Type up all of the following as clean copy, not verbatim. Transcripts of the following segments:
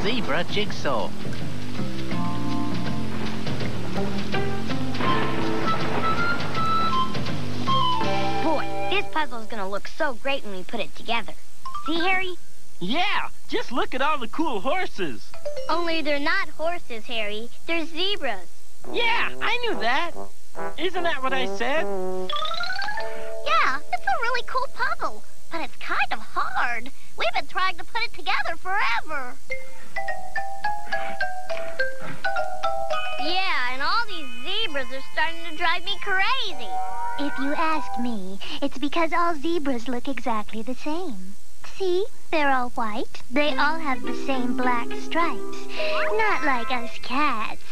zebra jigsaw. Boy, this puzzle's gonna look so great when we put it together. See, Harry? Yeah, just look at all the cool horses. Only they're not horses, Harry. They're zebras. Yeah, I knew that. Isn't that what I said? Yeah, it's a really cool puzzle, but it's kind of hard. We've been trying to put it together forever. Yeah, and all these zebras are starting to drive me crazy. If you ask me, it's because all zebras look exactly the same. See, they're all white. They all have the same black stripes. Not like us cats.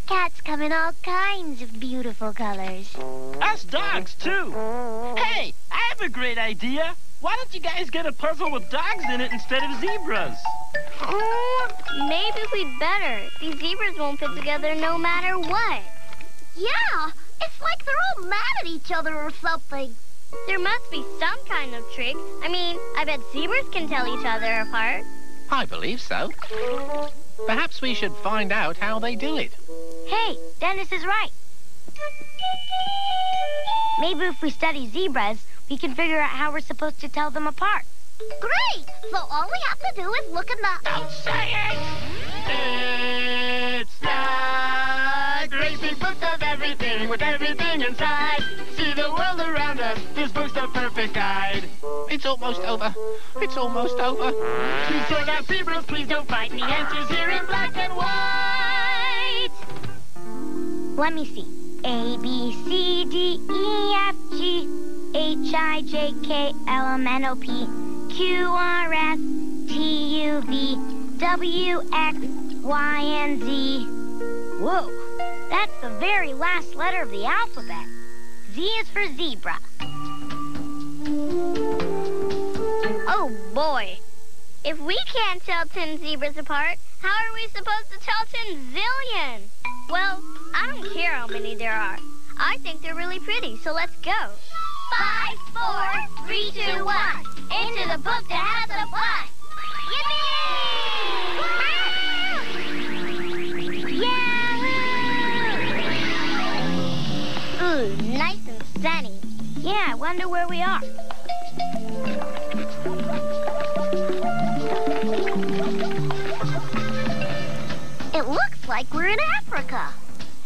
Cats come in all kinds of beautiful colors. Us dogs, too. Hey, I have a great idea. Why don't you guys get a puzzle with dogs in it instead of zebras? Maybe we'd better. These zebras won't fit together no matter what. Yeah, it's like they're all mad at each other or something. There must be some kind of trick. I mean, I bet zebras can tell each other apart. I believe so. Perhaps we should find out how they do it. Hey, Dennis is right. Maybe if we study zebras, we can figure out how we're supposed to tell them apart. Great! So all we have to do is look in the... Don't say it! It's the great big book of everything with everything inside. See the world around us. This book's the perfect guide. It's almost over. It's almost over. Please turn out zebras. Please don't fight. The answer's here in black and white. Let me see. A, B, C, D, E, F, G, H, I, J, K, L, M, N, O, P, Q, R, S, T, U, V, W, X, Y, and Z. Whoa, that's the very last letter of the alphabet. Z is for zebra. Oh, boy. If we can't tell 10 zebras apart, how are we supposed to tell 10 zillion? Well, I don't care how many there are. I think they're really pretty, so let's go. 5, 4, 3, 2, 1. Into the book to have some fun. Yippee! Ooh, nice and sunny. Yeah, I wonder where we are. It looks like we're in Africa.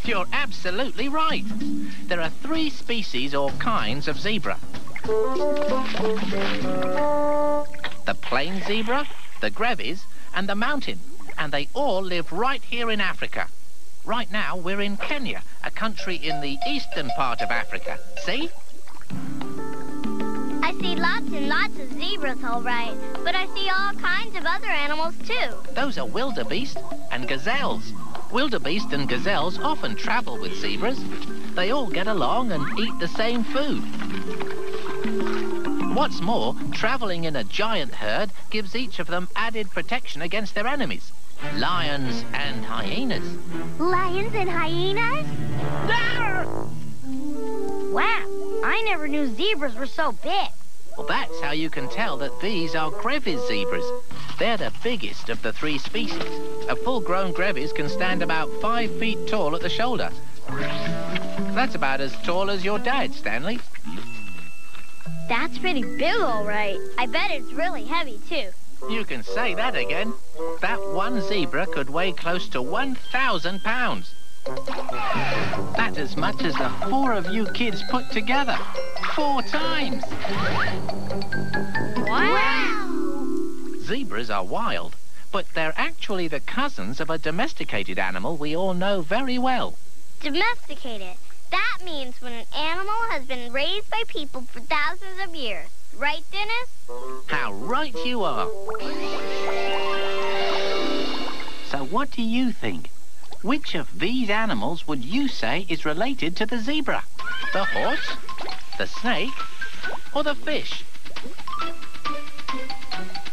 You're absolutely right. There are 3 species or kinds of zebra. The plain zebra, the grevy's, and the mountain. And they all live right here in Africa. Right now, we're in Kenya, a country in the eastern part of Africa. See? I see lots and lots of zebras, all right. But I see all kinds of other animals, too. Those are wildebeest and gazelles. Wildebeest and gazelles often travel with zebras. They all get along and eat the same food. What's more, traveling in a giant herd gives each of them added protection against their enemies. Lions and hyenas. Lions and hyenas? Wow, I never knew zebras were so big. Well, that's how you can tell that these are Grevy's zebras. They're the biggest of the 3 species. A full-grown Grevy's can stand about 5 feet tall at the shoulder. That's about as tall as your dad, Stanley. That's pretty big, all right. I bet it's really heavy, too. You can say that again. That one zebra could weigh close to 1,000 pounds. That's as much as the 4 of you kids put together. 4 times. Wow! Zebras are wild, but they're actually the cousins of a domesticated animal we all know very well. Domesticated. That means when an animal has been raised by people for thousands of years. Right, Dennis? How right you are. So what do you think? Which of these animals would you say is related to the zebra? The horse, the snake, or the fish?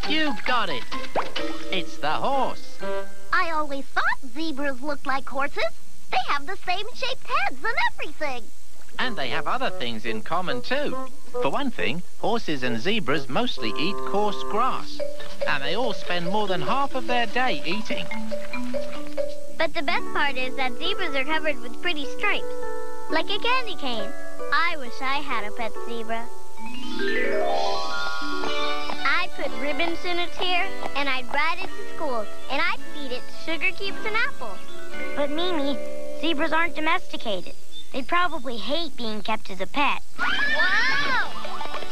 You got it. It's the horse. I always thought zebras looked like horses. They have the same shaped heads and everything. And they have other things in common too. For one thing, horses and zebras mostly eat coarse grass, and they all spend more than half of their day eating. But the best part is that zebras are covered with pretty stripes, like a candy cane. I wish I had a pet zebra. I'd put ribbons in its hair, and I'd ride it to school, and I'd feed it sugar cubes and apples. But Mimi, zebras aren't domesticated. They'd probably hate being kept as a pet. Wow!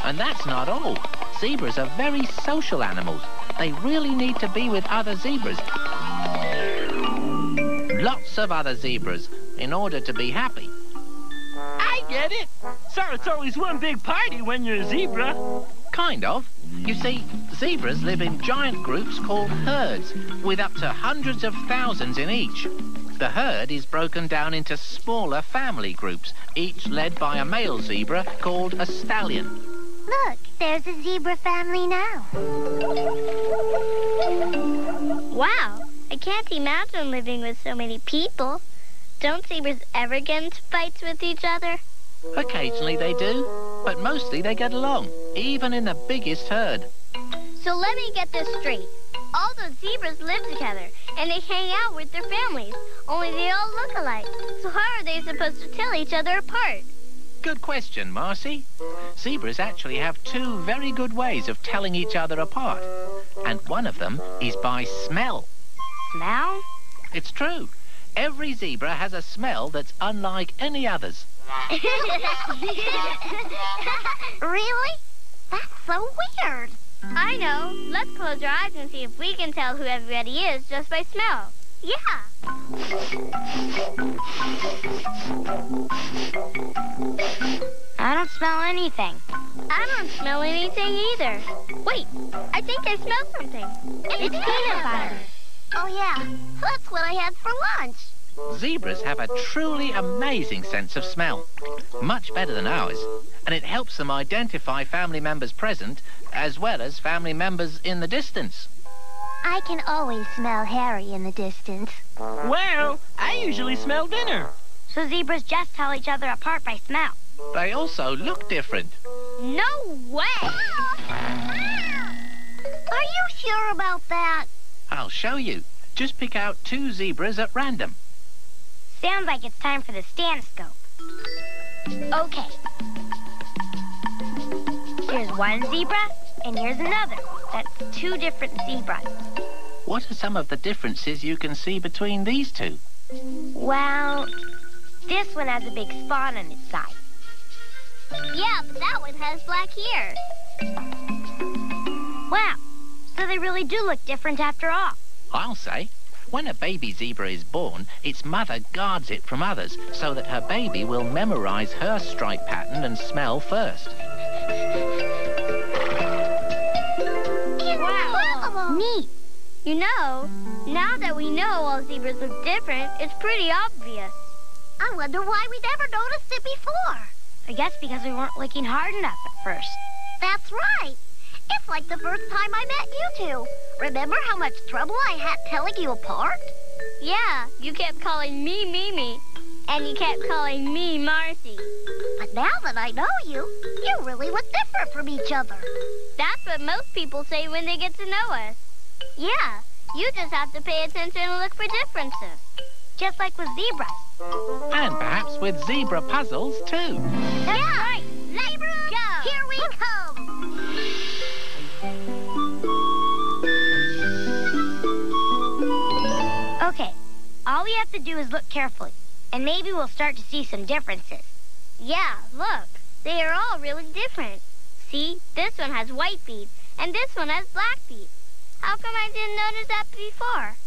And that's not all. Zebras are very social animals. They really need to be with other zebras. Lots of other zebras in order to be happy. I get it. So it's always one big party when you're a zebra. Kind of. You see, zebras live in giant groups called herds, with up to hundreds of thousands in each. The herd is broken down into smaller family groups, each led by a male zebra called a stallion. Look, there's a zebra family now. Wow, I can't imagine living with so many people. Don't zebras ever get into fights with each other? Occasionally they do, but mostly they get along, even in the biggest herd. So let me get this straight. All those zebras live together, and they hang out with their families, only they all look alike. So how are they supposed to tell each other apart? Good question, Marcy. Zebras actually have two very good ways of telling each other apart, and one of them is by smell. Smell? It's true. Every zebra has a smell that's unlike any others. Really? That's so weird. I know. Let's close our eyes and see if we can tell who everybody is just by smell. Yeah. I don't smell anything. I don't smell anything either. Wait, I think I smell something. It's peanut butter. Oh, yeah. That's what I had for lunch. Zebras have a truly amazing sense of smell, much better than ours, and it helps them identify family members present as well as family members in the distance. I can always smell Harry in the distance. Well, I usually smell dinner. So zebras just tell each other apart by smell. They also look different. No way! Are you sure about that? I'll show you. Just pick out two zebras at random. Sounds like it's time for the stethoscope. Okay. Here's one zebra, and here's another. That's two different zebras. What are some of the differences you can see between these two? Well, this one has a big spot on its side. Yeah, but that one has black ears. Wow, so they really do look different after all. I'll say. When a baby zebra is born, its mother guards it from others so that her baby will memorize her stripe pattern and smell first. Wow. Neat. You know, now that we know all zebras look different, it's pretty obvious. I wonder why we never noticed it before. I guess because we weren't looking hard enough at first. That's right. It's like the first time I met you two. Remember how much trouble I had telling you apart? Yeah, you kept calling me Mimi, and you kept calling me Marcy. But now that I know you, you really look different from each other. That's what most people say when they get to know us. Yeah, you just have to pay attention and look for differences. Just like with zebras. And perhaps with zebra puzzles, too. That's right. Zebras, go! Here we come. Okay, all we have to do is look carefully, and maybe we'll start to see some differences. Yeah, look. They are all really different. See, this one has white feet, and this one has black feet. How come I didn't notice that before?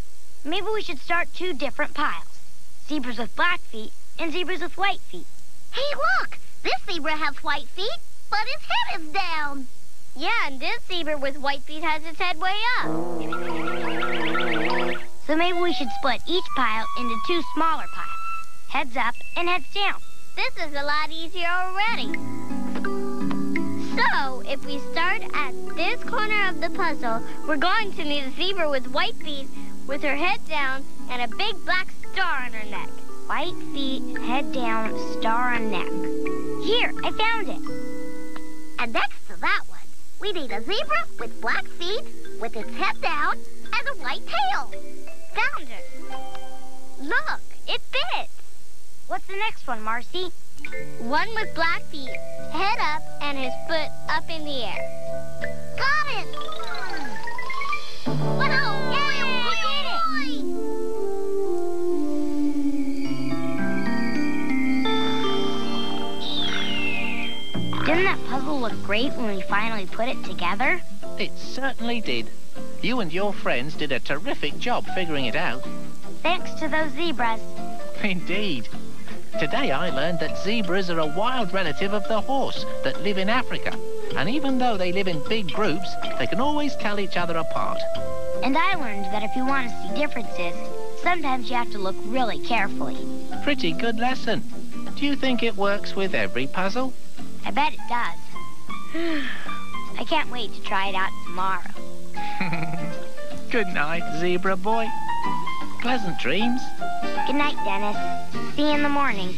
Maybe we should start two different piles. Zebras with black feet and zebras with white feet. Hey, look! This zebra has white feet, but its head is down. Yeah, and this zebra with white feet has its head way up. So maybe we should split each pile into two smaller piles. Heads up and heads down. This is a lot easier already. So, if we start at this corner of the puzzle, we're going to need a zebra with white feet, with her head down, and a big black star on her neck. White feet, head down, star on neck. Here, I found it. And next to that one, we need a zebra with black feet, with its head down, and a white tail. Found it. Look, it fits. What's the next one, Marcy? One with black feet, head up, and his foot up in the air. Got it! Wow! Yay, we did it! Didn't that puzzle look great when we finally put it together? It certainly did. You and your friends did a terrific job figuring it out. Thanks to those zebras. Indeed. Today I learned that zebras are a wild relative of the horse that live in Africa. And even though they live in big groups, they can always tell each other apart. And I learned that if you want to see differences, sometimes you have to look really carefully. Pretty good lesson. Do you think it works with every puzzle? I bet it does. I can't wait to try it out tomorrow. Good night, zebra boy. Pleasant dreams. Good night, Dennis. See you in the morning.